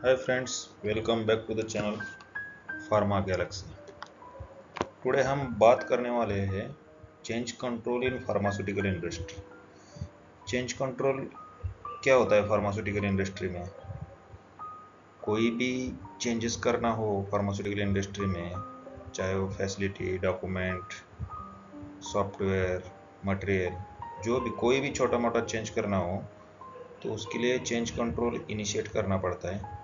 Hi friends, welcome back to the channel Pharma Galaxy. Today हम बात करने वाले हैं change control in pharmaceutical industry. Change control क्या होता है फार्मास्यूटिकल इंडस्ट्री में? कोई भी चेंजेस करना हो फार्मास्यूटिकल इंडस्ट्री में, चाहे वो फैसिलिटी, डॉक्यूमेंट, सॉफ्टवेयर, मटेरियल, जो भी कोई भी छोटा मोटा चेंज करना हो तो उसके लिए चेंज कंट्रोल इनिशिएट करना पड़ता है।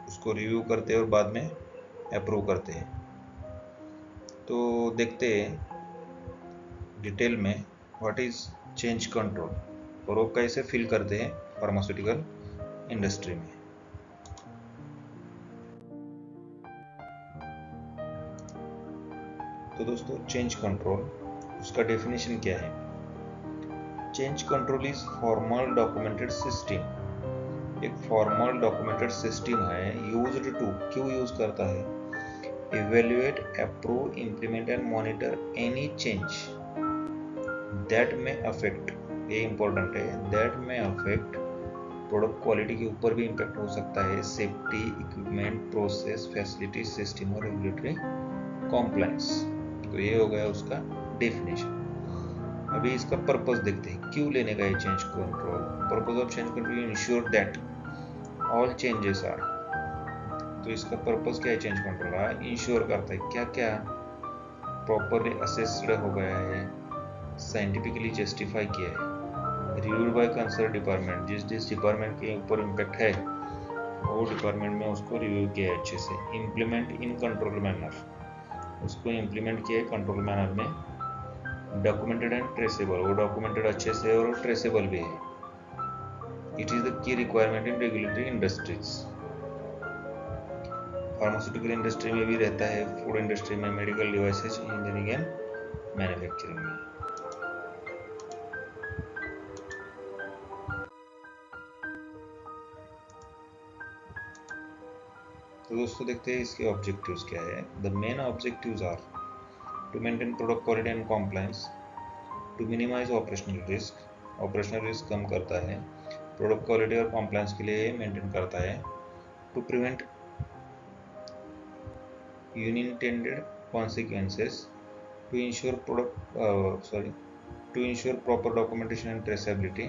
उसको रिव्यू करते हैं और बाद में अप्रूव करते हैं। तो देखते हैं डिटेल में व्हाट इज चेंज कंट्रोल और वो कैसे फील करते हैं फार्मास्यूटिकल इंडस्ट्री में। तो दोस्तों, चेंज कंट्रोल, उसका डेफिनेशन क्या है? Change control is formal documented system. एक फॉर्मल डॉक्यूमेंटेड सिस्टम है यूज्ड टू, क्यों यूज करता है? evaluate, approve, implement and monitor any change that may affect, ये इंपॉर्टेंट है, that may affect product quality के ऊपर भी इम्पैक्ट हो सकता है, safety, equipment, process, facility, system और रेगुलेटरी कॉम्प्लायंस। तो ये हो गया उसका डेफिनेशन। अभी इसका पर्पस देखते हैं, क्यों लेने का ये change control. Purpose of change control ensure that all changes are, तो इसका पर्पस क्या है चेंज कंट्रोल का? इंश्योर करता है क्या क्या प्रॉपरली असेस्ड हो गया है, साइंटिफिकली जस्टिफाई किया है, रिव्यूड बाय कंसर्न डिपार्टमेंट, जिस डिपार्टमेंट के ऊपर इम्पैक्ट है वो डिपार्टमेंट में उसको रिव्यू किया है अच्छे से। इम्प्लीमेंट इन कंट्रोल मैनर, उसको इम्प्लीमेंट किया है कंट्रोल मैनर में। डॉक्यूमेंटेड एंड ट्रेसेबल, वो डॉक्यूमेंटेड अच्छे से और ट्रेसेबल भी है। It is the key requirement in regulatory industries. Pharmaceutical industry में भी रहता है, फूड इंडस्ट्री में, medical devices, engineering and manufacturing में। तो दोस्तों देखते हैं इसके ऑब्जेक्टिव्स क्या है। The main objectives are to maintain product quality and compliance, to minimize operational risk, operational risk कम करता है, प्रोडक्ट क्वालिटी और कॉम्प्लायंस के लिए मेंटेन करता है, to prevent unintended consequences, to ensure to ensure proper documentation and traceability,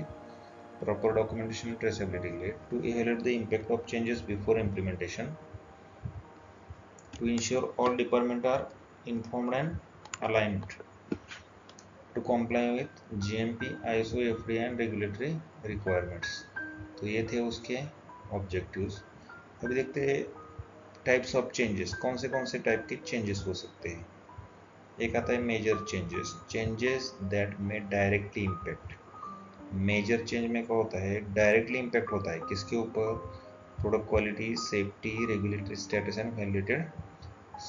proper documentation and traceability के लिए, to evaluate the impact of changes before implementation, to ensure all departments are informed and aligned, to comply with GMP, ISO, FDA and regulatory requirements। तो ये थे उसके objectives. अभी देखते हैं types of changes, कौन से टाइप के चेंजेस हो सकते हैं। एक आता है मेजर चेंजेस, चेंजेस दैट में डायरेक्टली इम्पैक्ट। मेजर चेंज में क्या होता है? डायरेक्टली इम्पैक्ट होता है किसके ऊपर? Product quality, safety, regulatory status and validated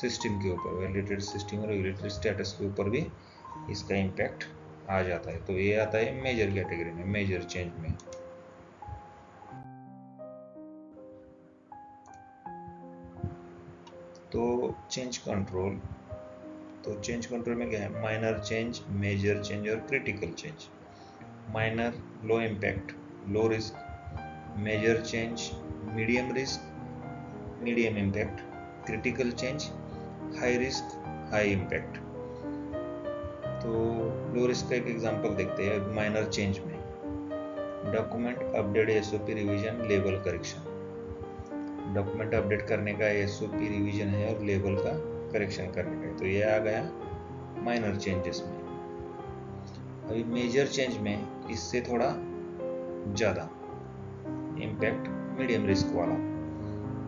system के ऊपर। वैलिडेटेड सिस्टम और रेगुलेटरी स्टेटस के ऊपर भी इसका इम्पैक्ट आ जाता है। तो ये आता है मेजर कैटेगरी में, मेजर चेंज में। तो चेंज कंट्रोल, तो चेंज कंट्रोल में क्या है? माइनर चेंज, मेजर चेंज और critical change. Minor, low impact, low risk. Major change, medium risk, medium impact. Critical change, high risk, high impact. तो low risk का एक एग्जांपल देखते हैं माइनर चेंज में। Document update, SOP revision, label correction. Document update करने का SOP revision है और लेबल का करेक्शन करने का है, तो ये आ गया माइनर चेंजेस में। अभी मेजर चेंज में इससे थोड़ा ज़्यादा इम्पैक्ट, मीडियम रिस्क वाला।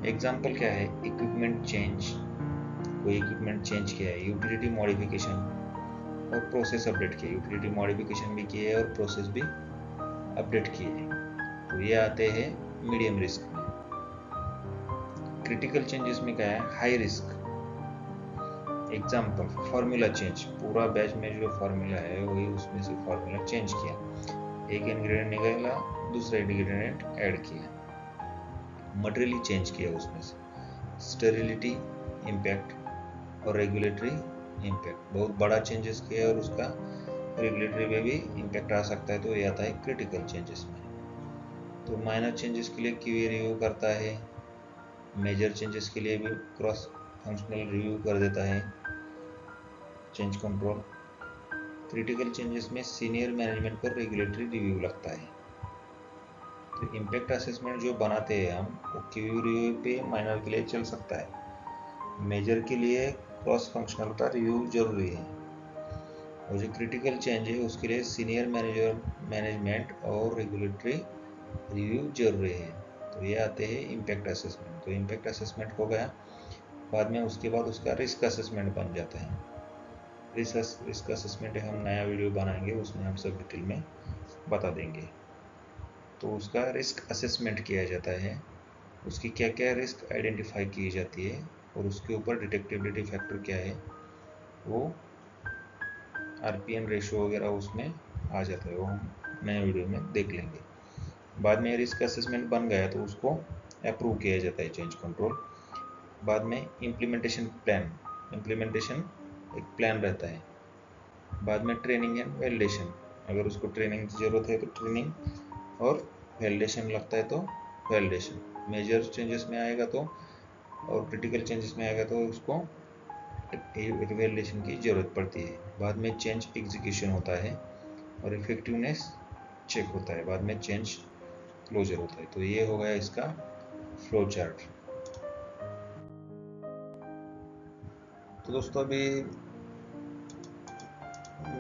एग्जाम्पल क्या है? इक्विपमेंट चेंज, कोई इक्विपमेंट चेंज किया है, यूटिलिटी मॉडिफिकेशन और प्रोसेस अपडेट किया। यूटिलिटी मॉडिफिकेशन भी किए और प्रोसेस भी अपडेट किए, तो ये आते हैं मीडियम रिस्क में। क्रिटिकल चेंजेस में क्या है? High risk. Example formula change, पूरा बैच में जो फार्मूला है वही उसमें से फार्मूला चेंज किया, एक इंग्रेडिएंट निकाला, दूसरा इंग्रेडिएंट ऐड किया, मटेरियल चेंज किया उसमें से। स्टेरिलिटी इम्पैक्ट और रेगुलेटरी इम्पैक्ट, बहुत बड़ा चेंजेस किया और उसका रेगुलेटरी में भी इम्पैक्ट आ सकता है, तो ये आता है क्रिटिकल चेंजेस में। तो माइनर चेंजेस के लिए क्यूए रिव्यू करता है, मेजर चेंजेस के लिए भी क्रॉस फंक्शनल रिव्यू कर देता है चेंज कंट्रोल। क्रिटिकल चेंजेस में सीनियर मैनेजमेंट पर रेगुलेटरी रिव्यू लगता है। तो इम्पैक्ट असेसमेंट जो बनाते हैं हम, वो क्यू रिव्यू पे माइनर के लिए चल सकता है, मेजर के लिए क्रॉस फंक्शनल का रिव्यू जरूरी है, और जो क्रिटिकल चेंज है उसके लिए सीनियर मैनेजमेंट और रेगुलेटरी रिव्यू जरूरी है। तो ये आते हैं इम्पैक्ट असेसमेंट। तो इम्पैक्ट असेसमेंट हो गया, बाद में उसके बाद उसका रिस्क असेसमेंट बन जाता है। रिस्क असेसमेंट हम नया वीडियो बनाएंगे, उसमें हम सब डिटेल में बता देंगे। तो उसका रिस्क असेसमेंट किया जाता है, उसकी क्या क्या रिस्क आइडेंटिफाई की जाती है और उसके ऊपर डिटेक्टिबिलिटी फैक्टर क्या है, वो आरपीएम रेशो वगैरह उसमें आ जाता है, वो हम नए वीडियो में देख लेंगे। बाद में रिस्क असेसमेंट बन गया तो उसको अप्रूव किया जाता है चेंज कंट्रोल। बाद में इम्प्लीमेंटेशन एक प्लान रहता है। बाद में ट्रेनिंग एंड वैलिडेशन, अगर उसको ट्रेनिंग की जरूरत है तो ट्रेनिंग, और वैलिडेशन लगता है तो वैलिडेशन। मेजर चेंजेस में आएगा तो, और क्रिटिकल चेंजेस में आएगा तो उसको वैलिडेशन की जरूरत पड़ती है। बाद में चेंज एग्जीक्यूशन होता है और इफेक्टिवनेस चेक होता है। बाद में चेंज क्लोजर होता है। तो ये हो गया इसका फ्लो चार्ट। तो दोस्तों अभी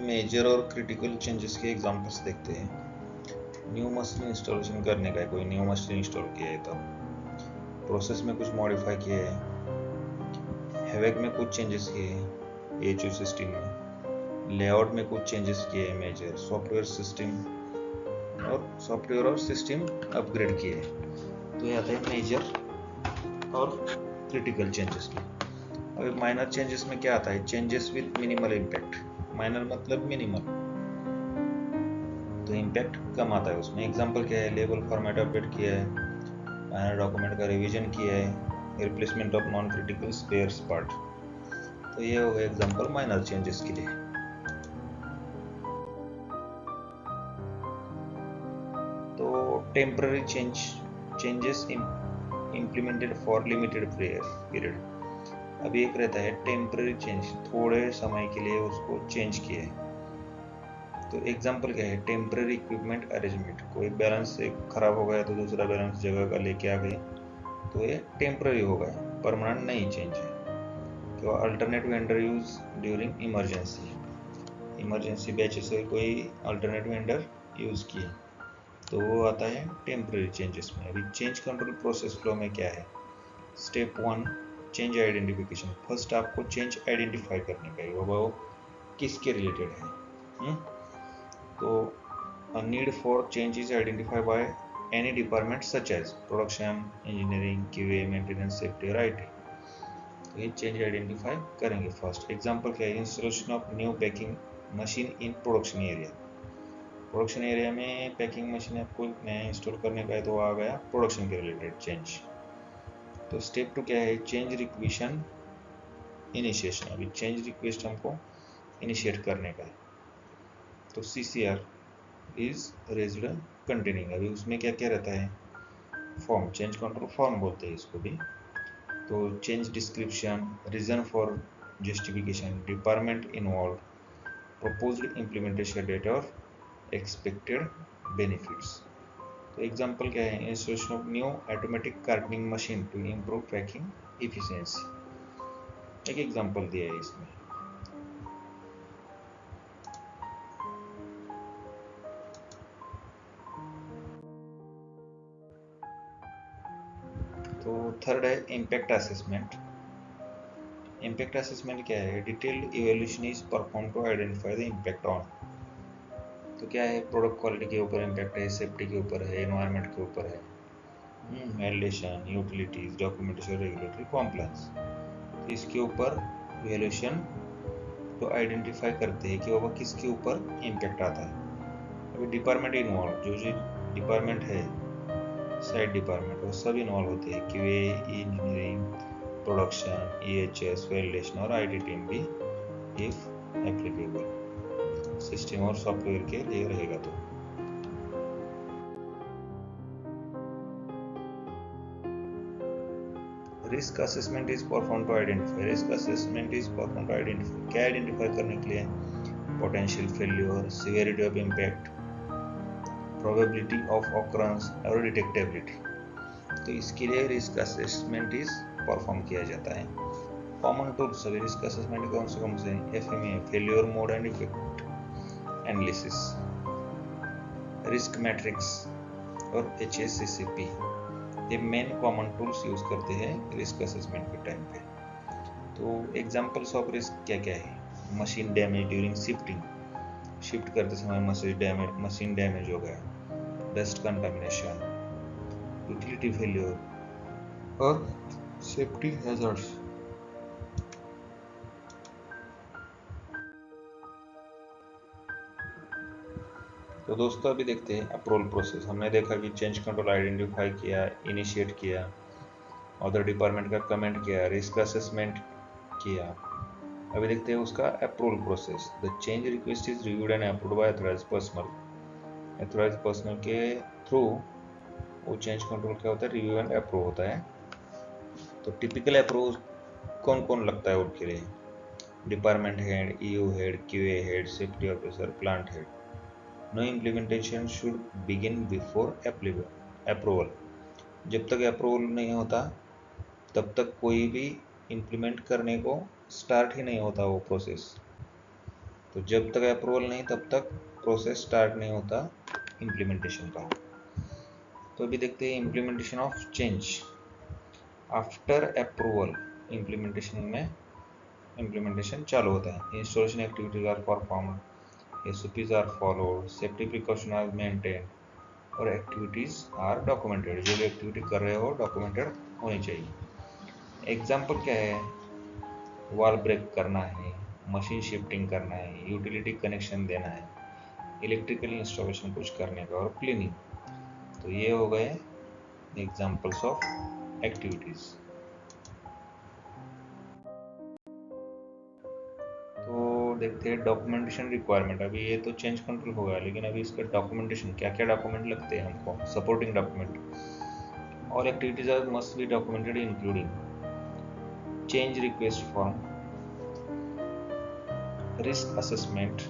मेजर और क्रिटिकल चेंजेस के एग्जांपल्स देखते हैं। न्यू मशीन इंस्टॉलेशन करने का है, कोई न्यू मशीन इंस्टॉल किया है, तब प्रोसेस में कुछ मॉडिफाई किया है, हैवेक में कुछ चेंजेस किए हैं, एचयू सिस्टम में लेआउट में कुछ चेंजेस किए हैं, मेजर सॉफ्टवेयर और सिस्टम अपग्रेड किए हैं। तो ये आता है मेजर और क्रिटिकल चेंजेस में। अभी माइनर चेंजेस में क्या आता है, changes with minimal impact. Minor मतलब मिनिमल, तो इम्पैक्ट कम आता है उसमें। एग्जांपल क्या है, लेबल फॉर्मेट अपडेट किया है, माइनर डॉक्यूमेंट का रिवीजन किया है, replacement of non critical spares part. तो ये हो गया एग्जांपल माइनर चेंजेस के लिए। तो temporary changes implemented for limited period. अभी एक रहता है टेम्पररी चेंज, थोड़े समय के लिए उसको चेंज किया है। तो एग्जांपल क्या है, टेम्पररी इक्विपमेंट अरेंजमेंट, कोई बैलेंस एक खराब हो गया तो दूसरा बैलेंस जगह का लेके आ गए, तो ये टेम्पररी हो गया, परमानेंट नहीं चेंज है। तो alternate vendor use during emergency batch से कोई अल्टरनेट वेंडर यूज किए, तो वो आता है टेम्पररी चेंजेस में। अभी चेंज कंट्रोल प्रोसेस फ्लो में क्या है, स्टेप 1 चेंज आइडेंटिफिकेशन। फर्स्ट आपको चेंज आइडेंटिफाई करने का है, वो किसके रिलेटेड है। तो a need for change is identified by any department such as production, engineering, QA, maintenance, safety और IT। तो ये चेंज आइडेंटिफाई करेंगे फर्स्ट। एग्जांपल क्या है, installation of new packing machine in production area. Production area में packing machine आपको नया install करने का है, तो आ गया प्रोडक्शन के रिलेटेड चेंज। तो स्टेप 2 क्या है, चेंज रिक्वेशन इनिशिएशन। अभी चेंज रिक्वेस्ट हमको इनिशिएट करने का है, तो CCR इज रेज्ड कंटेनिंग। अभी उसमें क्या क्या रहता है, फॉर्म, चेंज कंट्रोल फॉर्म बोलते हैं इसको भी। तो change description, reason for justification, department involve, proposed implementation date और एक्सपेक्टेड बेनिफिट्स। तो एग्जांपल क्या है, installation of new automatic cartoning machine to improve packing efficiency. एक एग्जांपल दिया है इसमें। तो थर्ड है इम्पैक्ट असेसमेंट। इम्पैक्ट असेसमेंट क्या है, detailed evaluation is perform to identify the impact on. तो क्या है, प्रोडक्ट क्वालिटी के ऊपर इम्पैक्ट है, सेफ्टी के ऊपर है, एनवायरनमेंट के ऊपर है, validation, utilities, documentation, regulatory compliance. तो इसके ऊपर वैल्यूएशन तो आइडेंटिफाई करते हैं कि वो किसके ऊपर इम्पैक्ट आता है। अभी डिपार्टमेंट इन्वॉल्व, जो डिपार्टमेंट है, साइड डिपार्टमेंट, वो सब इन्वॉल्व होते हैं, QA, engineering, production, EHS, validation और IT टीम भी इफ एप्लीकेबल, सिस्टम और सॉफ्टवेयर के लिए रहेगा। Risk assessment is perform to identify, risk assessment is perform to identify, क्या आइडेंटिफाई करने के लिए? Potential failure, severity of impact, probability of occurrence और डिटेक्टेबिलिटी। तो इसके लिए रिस्क असेसमेंट इज परफॉर्म किया जाता है। कॉमन टूल्स सभी रिस्क असेसमेंट कौन से FMEA, failure mode and effect analysis, risk matrix और HACCP, ये मेन कॉमन टूल्स यूज करते हैं रिस्क असेसमेंट के टाइम पे। तो एग्जांपल्स ऑफ रिस्क क्या क्या है? Machine damage during shifting, shift करते समय मशीन डैमेज हो गया, डस्ट कंटामिनेशन, यूटिलिटी फेल्योर और सेफ्टी हैजर्ड्स। तो दोस्तों अभी देखते हैं अप्रूवल प्रोसेस। हमने देखा कि चेंज कंट्रोल आइडेंटिफाई किया, इनिशिएट किया, अदर डिपार्टमेंट का कमेंट किया, रिस्क असेसमेंट किया। अभी देखते हैं उसका approval process. The change request is reviewed and approved by authorised personal, authorised personal के थ्रू वो चेंज कंट्रोल क्या होता है? रिव्यू एंड अप्रूव होता है। तो टिपिकल अप्रूव कौन कौन लगता है उनके लिए? Department head, EU head, QA head, safety officer, plant head. No implementation should begin before approval, जब तक अप्रूवल नहीं होता तब तक कोई भी इम्प्लीमेंट करने को स्टार्ट ही नहीं होता वो प्रोसेस। तो जब तक अप्रूवल नहीं तब तक प्रोसेस स्टार्ट नहीं होता इम्प्लीमेंटेशन का। तो अभी देखते हैं implementation of change after approval. Implementation चालू होता है। Installation activities are performed, SOPs are followed, safety precaution are maintained और एक्टिविटीज आर डॉक्यूमेंटेड। जो भी एक्टिविटी कर रहे हो डॉक्यूमेंटेड होनी चाहिए। एग्जाम्पल क्या है? वॉल ब्रेक करना है, मशीन शिफ्टिंग करना है, यूटिलिटी कनेक्शन देना है, इलेक्ट्रिकल इंस्टॉलेशन कुछ करने का और क्लीनिंग। तो ये हो गए एग्जाम्पल्स ऑफ एक्टिविटीज। तो देखते हैं डॉक्यूमेंटेशन रिक्वायरमेंट। अभी ये तो चेंज कंट्रोल हो गया, लेकिन अभी इसका डॉक्यूमेंटेशन क्या क्या डॉक्यूमेंट लगते हैं हमको? Supporting document, all activities are must be documented including change request form, risk assessment,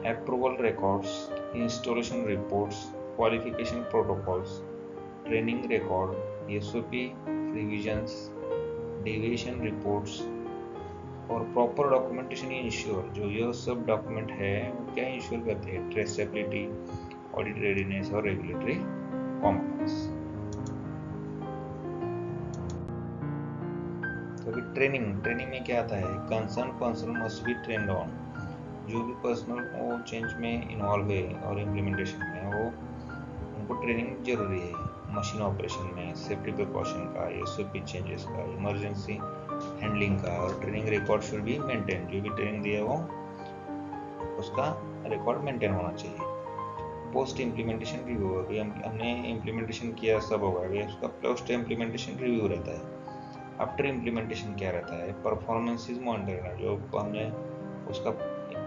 approval records, installation reports, qualification protocols, training record, SOP revisions, deviation reports और प्रॉपर डॉक्यूमेंटेशन इंश्योर। जो ये सब document है वो क्या इंश्योर करते हैं? Traceability, audit readiness और रेगुलेटरी कॉम्प्लायंस। तो अभी ट्रेनिंग में क्या आता है? Concern person must be trained on, जो भी पर्सनल वो चेंज में इन्वॉल्व है और इम्प्लीमेंटेशन में वो उनको ट्रेनिंग जरूरी है। मशीन ऑपरेशन में, सेफ्टी प्रिकॉशन का, SOP चेंजेस का, इमरजेंसी हैंडलिंग का और training record should be maintain. जो भी ट्रेनिंग दिया वो उसका रिकॉर्ड मेंटेन होना चाहिए। पोस्ट इम्प्लीमेंटेशन रिव्यू, अभी हमने इम्प्लीमेंटेशन किया सब होगा, अभी उसका पोस्ट इम्प्लीमेंटेशन रिव्यू रहता है। आफ्टर इम्प्लीमेंटेशन क्या रहता है? परफॉर्मेंस इज मॉनिटरिंग, जो हमने उसका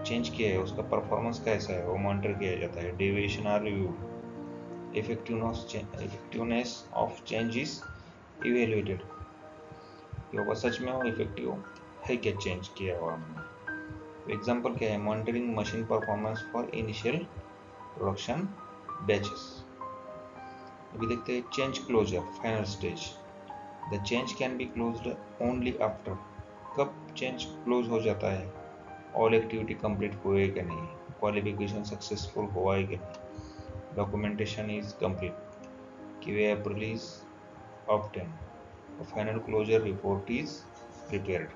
चेंज किया है उसका परफॉर्मेंस कैसा है वो मॉनिटर किया जाता है। Deviation are reviewed, effectiveness of change is evaluated, कि वो सच में वो इफेक्टिव है क्या चेंज किया हुआ हमने। एग्जांपल क्या है? Monitoring machine performance for initial production batches. अभी देखते हैं change closure, final stage. The change can be closed only after, कब चेंज क्लोज हो जाता है? ऑल एक्टिविटी कंप्लीट हुए कि नहीं, क्वालिफिकेशन सक्सेसफुल हुआ है कि नहीं, documentation is complete, QA approval is obtain, final closure report is prepared.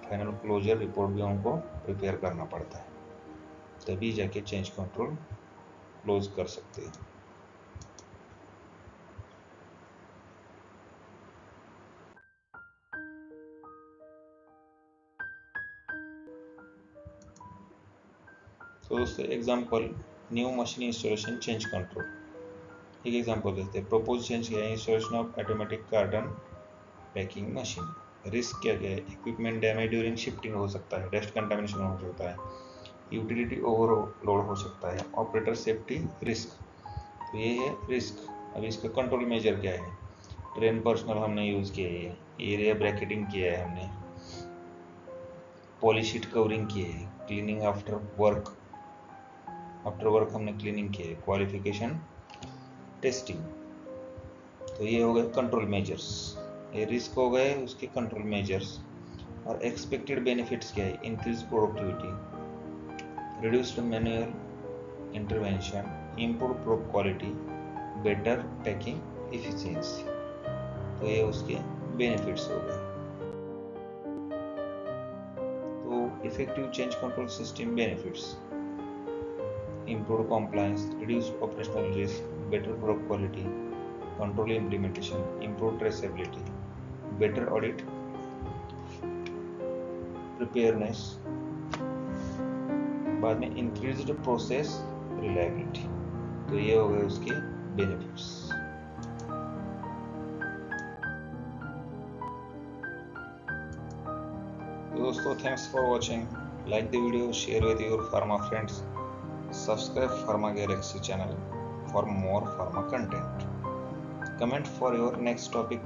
Final closure report भी हमको प्रिपेयर करना पड़ता है, तभी जाके चेंज कंट्रोल क्लोज कर सकते हैं। तो दोस्तों example, new machine installation change control. एक एग्जांपल देते हैं। प्रपोज चेंज किया है, installation of automatic carton packing machine. Risk क्या क्या है? इक्विपमेंट डैमेज ड्यूरिंग शिफ्टिंग हो सकता है, डस्ट कंटामिनेशन हो सकता है, यूटिलिटी ओवरलोड हो सकता है, ऑपरेटर सेफ्टी रिस्क। तो ये है रिस्क। अब इसका कंट्रोल मेजर क्या है? ट्रेन पर्सनल हमने यूज़ किया है, एरिया ब्रैकेटिंग किया है हमने, पॉलीशीट कवरिंग की है, क्लीनिंग आफ्टर वर्क हमने क्लीनिंग की है, क्वालिफिकेशन टेस्टिंग। तो ये हो गए कंट्रोल मेजर्स, ये रिस्क हो गए उसके कंट्रोल मेजर्स। और एक्सपेक्टेड बेनिफिट्स क्या है? Increase productivity, reduced manual intervention, improve product quality, better packing efficiency. तो ये उसके बेनिफिट्स हो गए। तो effective change control system benefits: improved compliance, reduced operational risk, better product quality, control implementation, improved traceability, better audit preparedness, बाद में increased process reliability। तो ये हो गए उसके बेनिफिट्स। तो दोस्तों, thanks for watching, like the video, share with your pharma friends, subscribe Pharma Galaxy channel for more pharma content. Comment for your next topic